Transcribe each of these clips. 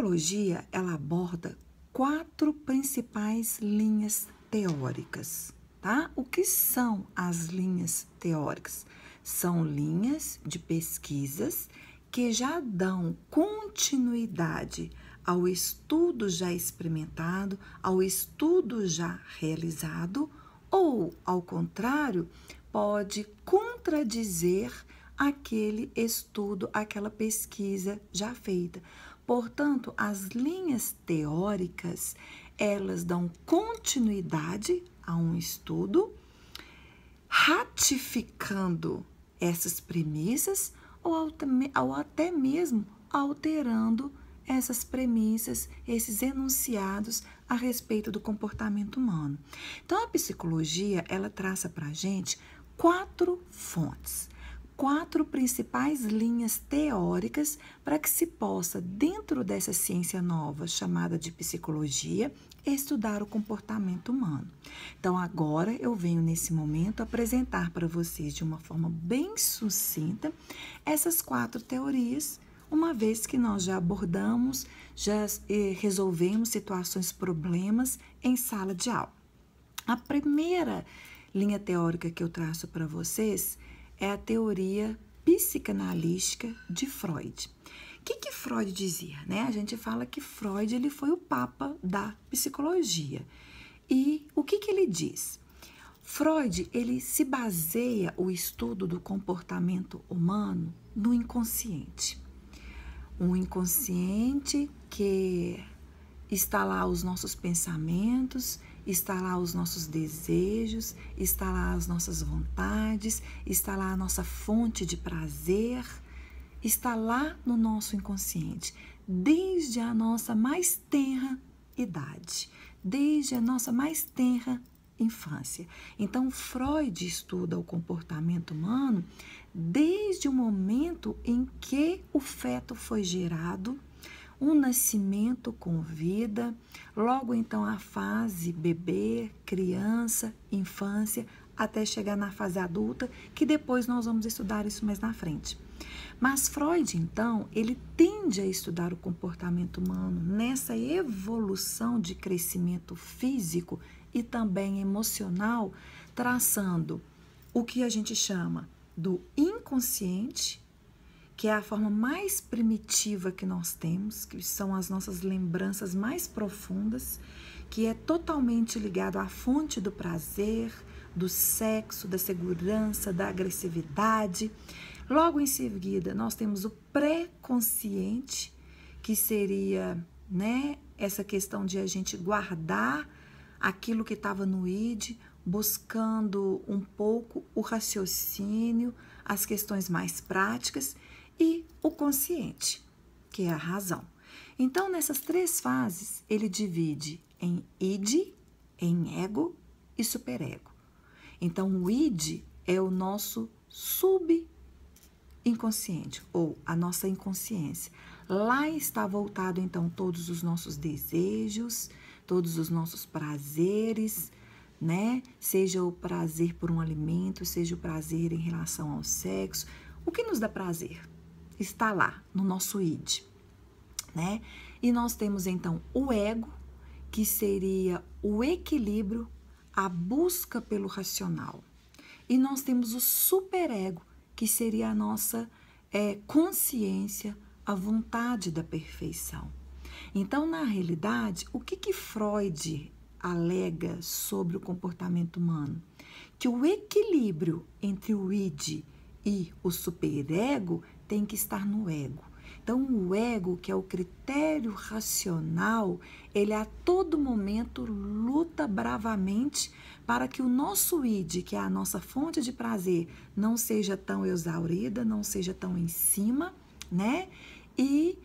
psicologia, ela aborda 4 principais linhas teóricas, tá? O que são as linhas teóricas? São linhas de pesquisas que já dão continuidade ao estudo já experimentado, ao estudo já realizado, ou, ao contrário, pode contradizer aquele estudo, aquela pesquisa já feita. Portanto, as linhas teóricas, elas dão continuidade a um estudo, ratificando essas premissas ou até mesmo alterando essas premissas, esses enunciados a respeito do comportamento humano. Então, a psicologia, ela traça para a gente 4 fontes, 4 principais linhas teóricas para que se possa, dentro dessa ciência nova chamada de psicologia, estudar o comportamento humano. Então, agora eu venho nesse momento apresentar para vocês de uma forma bem sucinta essas 4 teorias, uma vez que nós já abordamos, já resolvemos situações, problemas em sala de aula. A primeira linha teórica que eu traço para vocês é a teoria psicanalítica de Freud. O que Freud dizia, né? A gente fala que Freud ele foi o papa da psicologia. E o que ele diz? Freud, ele se baseia o estudo do comportamento humano no inconsciente. Um inconsciente que está lá os nossos pensamentos, está lá os nossos desejos, está lá as nossas vontades, está lá a nossa fonte de prazer, está lá no nosso inconsciente, desde a nossa mais tenra idade, desde a nossa mais tenra infância. Então, Freud estuda o comportamento humano desde o momento em que o feto foi gerado, um nascimento com vida, logo então a fase bebê, criança, infância, até chegar na fase adulta, que depois nós vamos estudar isso mais na frente. Mas Freud, então, ele tende a estudar o comportamento humano nessa evolução de crescimento físico e também emocional, traçando o que a gente chama do inconsciente, que é a forma mais primitiva que nós temos, que são as nossas lembranças mais profundas, que é totalmente ligado à fonte do prazer, do sexo, da segurança, da agressividade. Logo em seguida, nós temos o pré-consciente, que seria, né, essa questão de a gente guardar aquilo que estava no id, buscando um pouco o raciocínio, as questões mais práticas, e o consciente, que é a razão. Então, nessas 3 fases, ele divide em id, em ego e superego. Então, o id é o nosso subconsciente, ou a nossa inconsciência. Lá está voltado, então, todos os nossos desejos, todos os nossos prazeres, né? Seja o prazer por um alimento, seja o prazer em relação ao sexo. O que nos dá prazer? Está lá no nosso id, né? E nós temos então o ego, que seria o equilíbrio, a busca pelo racional. E nós temos o superego, que seria a nossa consciência, a vontade da perfeição. Então, na realidade, o que Freud alega sobre o comportamento humano? Que o equilíbrio entre o id e o superego tem que estar no ego. Então, o ego, que é o critério racional, ele a todo momento luta bravamente para que o nosso id, que é a nossa fonte de prazer, não seja tão exaurida, não seja tão em cima, né? E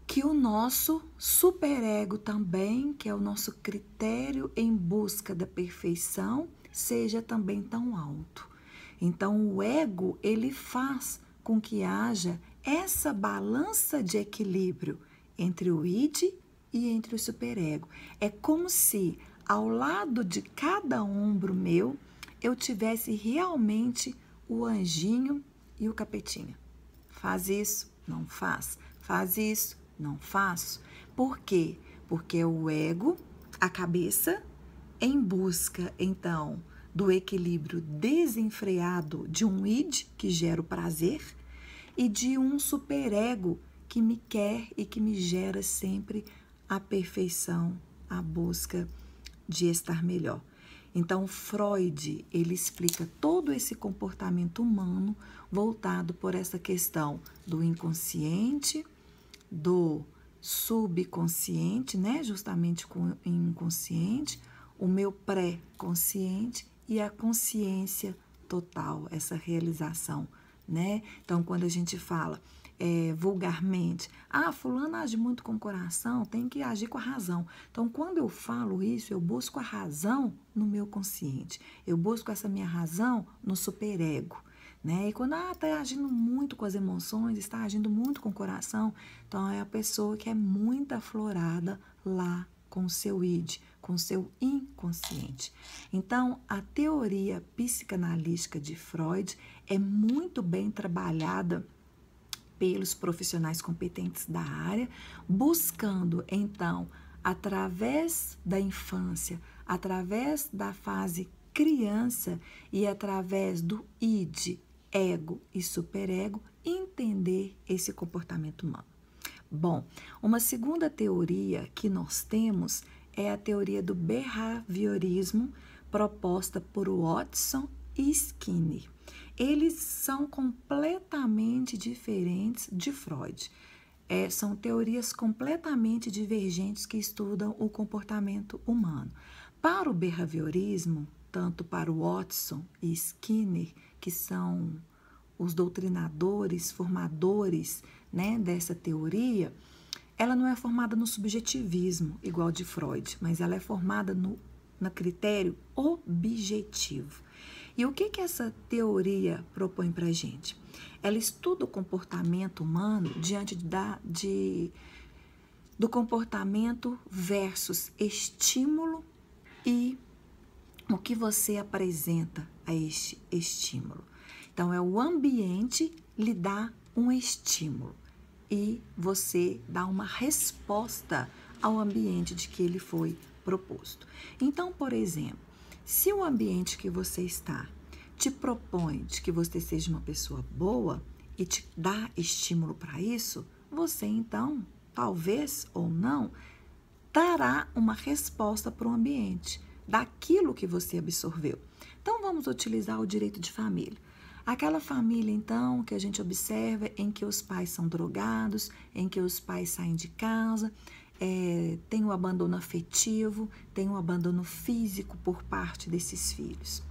que o nosso superego também, que é o nosso critério em busca da perfeição, seja também tão alto. Então, o ego, ele faz com que haja essa balança de equilíbrio entre o id e entre o superego. É como se, ao lado de cada ombro meu, eu tivesse realmente o anjinho e o capetinha. Faz isso, não faz. Faz isso, não faço. Por quê? Porque é o ego, a cabeça, em busca, então, do equilíbrio desenfreado de um id, que gera o prazer, e de um superego que me quer e que me gera sempre a perfeição, a busca de estar melhor. Então, Freud, ele explica todo esse comportamento humano voltado por essa questão do inconsciente, do subconsciente, né? Justamente com o inconsciente, o meu pré-consciente e a consciência total, essa realização, né? Então, quando a gente fala vulgarmente, fulano age muito com o coração, tem que agir com a razão. Então, quando eu falo isso, eu busco a razão no meu consciente, eu busco essa minha razão no superego, né? E quando está agindo muito com as emoções, está agindo muito com o coração, então é a pessoa que é muito aflorada lá com o seu id, com o seu inconsciente. Então, a teoria psicanalítica de Freud é muito bem trabalhada pelos profissionais competentes da área, buscando, então, através da infância, através da fase criança e através do id, ego e superego, entender esse comportamento humano. Bom, uma segunda teoria que nós temos é a teoria do behaviorismo, proposta por Watson e Skinner. Eles são completamente diferentes de Freud. São teorias completamente divergentes que estudam o comportamento humano. Para o behaviorismo, tanto para o Watson e Skinner, que são os doutrinadores, formadores, né, dessa teoria, ela não é formada no subjetivismo, igual de Freud, mas ela é formada no critério objetivo. E o que essa teoria propõe para a gente? Ela estuda o comportamento humano diante do comportamento versus estímulo e o que você apresenta a este estímulo. Então, é o ambiente lhe dá um estímulo e você dá uma resposta ao ambiente de que ele foi proposto. Então, por exemplo, se o ambiente que você está te propõe de que você seja uma pessoa boa e te dá estímulo para isso, você então, talvez ou não, dará uma resposta para o ambiente, daquilo que você absorveu. Então, vamos utilizar o direito de família. Aquela família, então, que a gente observa em que os pais são drogados, em que os pais saem de casa, tem o abandono afetivo, tem o abandono físico por parte desses filhos.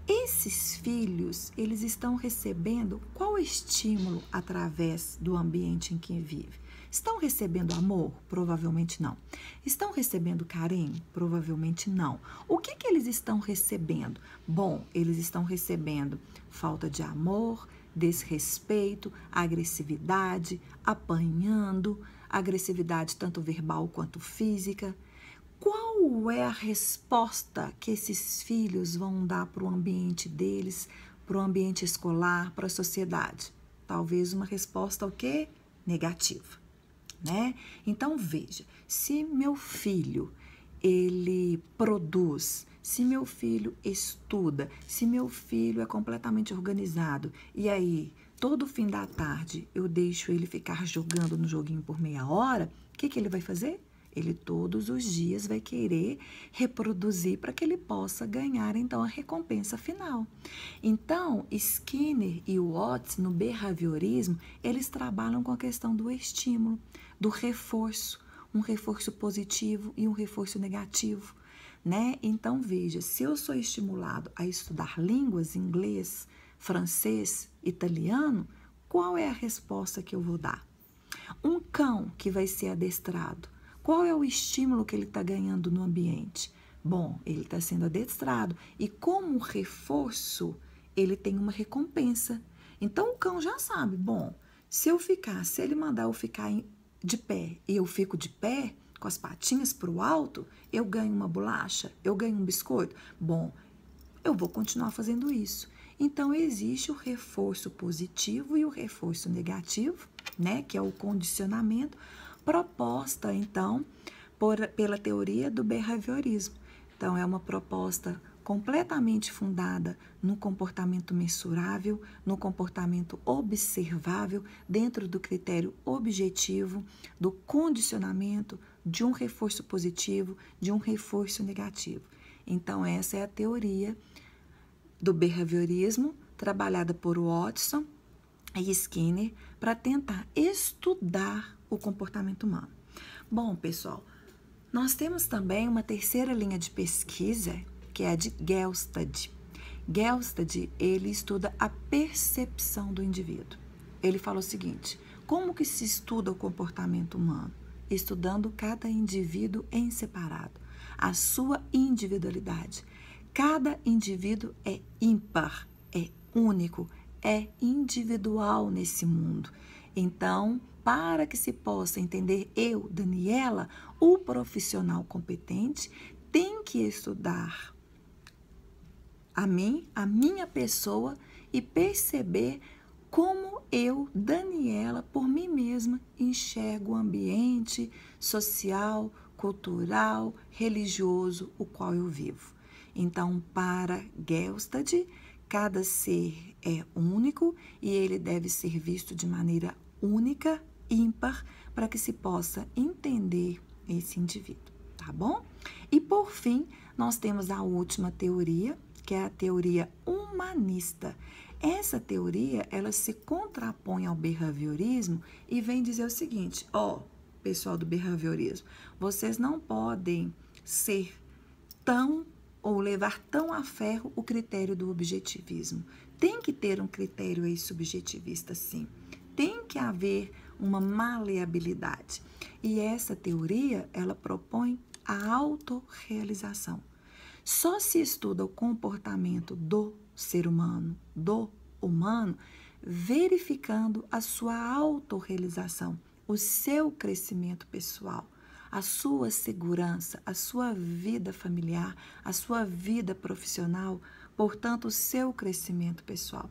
Esses filhos, eles estão recebendo qual estímulo através do ambiente em que vive? Estão recebendo amor? Provavelmente não. Estão recebendo carinho? Provavelmente não. O que eles estão recebendo? Bom, eles estão recebendo falta de amor, desrespeito, agressividade, apanhando, agressividade tanto verbal quanto física. Qual é a resposta que esses filhos vão dar para o ambiente deles, para o ambiente escolar, para a sociedade? Talvez uma resposta o quê? Negativa, né? Então, veja, se meu filho, ele produz, se meu filho estuda, se meu filho é completamente organizado, e aí, todo fim da tarde, eu deixo ele ficar jogando no joguinho por meia hora, o que ele vai fazer? Ele todos os dias vai querer reproduzir para que ele possa ganhar, então, a recompensa final. Então, Skinner e Watson, no behaviorismo, eles trabalham com a questão do estímulo, do reforço, um reforço positivo e um reforço negativo, né? Então, veja, se eu sou estimulado a estudar línguas, inglês, francês, italiano, qual é a resposta que eu vou dar? Um cão que vai ser adestrado, qual é o estímulo que ele está ganhando no ambiente? Bom, ele está sendo adestrado e como reforço, ele tem uma recompensa. Então, o cão já sabe, bom, se ele mandar eu ficar de pé e eu fico de pé, com as patinhas para o alto, eu ganho uma bolacha, eu ganho um biscoito. Bom, eu vou continuar fazendo isso. Então, existe o reforço positivo e o reforço negativo, né, que é o condicionamento, proposta, então, pela teoria do behaviorismo. Então, é uma proposta completamente fundada no comportamento mensurável, no comportamento observável, dentro do critério objetivo, do condicionamento, de um reforço positivo, de um reforço negativo. Então, essa é a teoria do behaviorismo, trabalhada por Watson e Skinner, para tentar estudar o comportamento humano. Bom, pessoal, nós temos também uma terceira linha de pesquisa, que é a de Gelsted. Gelsted, ele estuda a percepção do indivíduo. Ele fala o seguinte: como que se estuda o comportamento humano? Estudando cada indivíduo em separado, a sua individualidade. Cada indivíduo é ímpar, é único, é individual nesse mundo. Então, para que se possa entender eu, Daniela, o profissional competente tem que estudar a minha pessoa e perceber como eu, Daniela, por mim mesma, enxergo o ambiente social, cultural, religioso, o qual eu vivo. Então, para Gelsted, cada ser é único e ele deve ser visto de maneira única, ímpar, para que se possa entender esse indivíduo, tá bom? E, por fim, nós temos a última teoria, que é a teoria humanista. Essa teoria, ela se contrapõe ao behaviorismo e vem dizer o seguinte: pessoal do behaviorismo, vocês não podem ser tão ou levar tão a ferro o critério do objetivismo. Tem que ter um critério aí subjetivista, sim. Tem que haver uma maleabilidade. E essa teoria, ela propõe a autorrealização. Só se estuda o comportamento do ser humano, do humano, verificando a sua autorrealização, o seu crescimento pessoal, a sua segurança, a sua vida familiar, a sua vida profissional, portanto, o seu crescimento pessoal.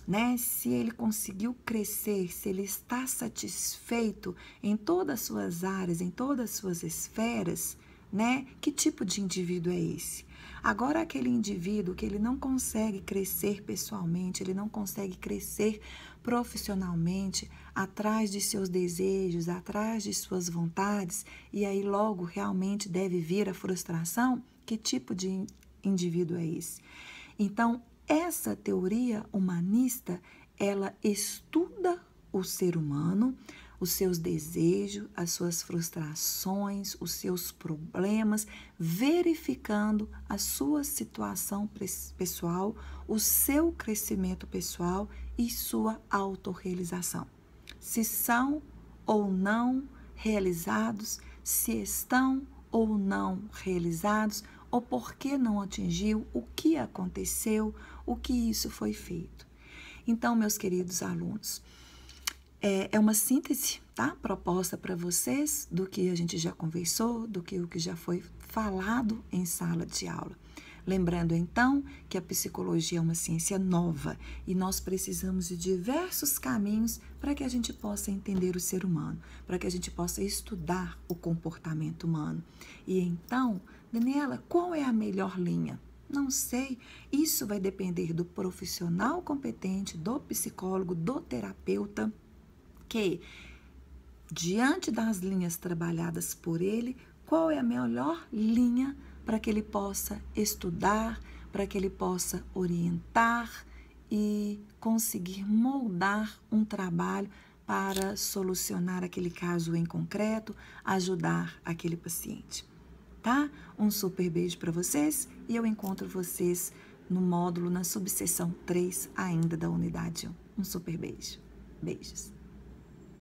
Né? Se ele conseguiu crescer, se ele está satisfeito em todas as suas áreas, em todas as suas esferas, né? Que tipo de indivíduo é esse? Agora, aquele indivíduo que ele não consegue crescer pessoalmente, ele não consegue crescer profissionalmente, atrás de seus desejos, atrás de suas vontades, e aí logo realmente deve vir a frustração, que tipo de indivíduo é esse? Então, essa teoria humanista, ela estuda o ser humano, os seus desejos, as suas frustrações, os seus problemas, verificando a sua situação pessoal, o seu crescimento pessoal e sua autorrealização. Se são ou não realizados, se estão ou não realizados, ou por que não atingiu, o que aconteceu, o que isso foi feito. Então, meus queridos alunos, é uma síntese, tá? Proposta para vocês do que a gente já conversou, do que o que já foi falado em sala de aula. Lembrando, então, que a psicologia é uma ciência nova e nós precisamos de diversos caminhos para que a gente possa entender o ser humano, para que a gente possa estudar o comportamento humano. E então, Daniela, qual é a melhor linha? Não sei, isso vai depender do profissional competente, do psicólogo, do terapeuta, que, diante das linhas trabalhadas por ele, qual é a melhor linha para que ele possa estudar, para que ele possa orientar e conseguir moldar um trabalho para solucionar aquele caso em concreto, ajudar aquele paciente, tá? Um super beijo para vocês e eu encontro vocês no módulo, na subseção 3 ainda da unidade 1. Um super beijo. Beijos.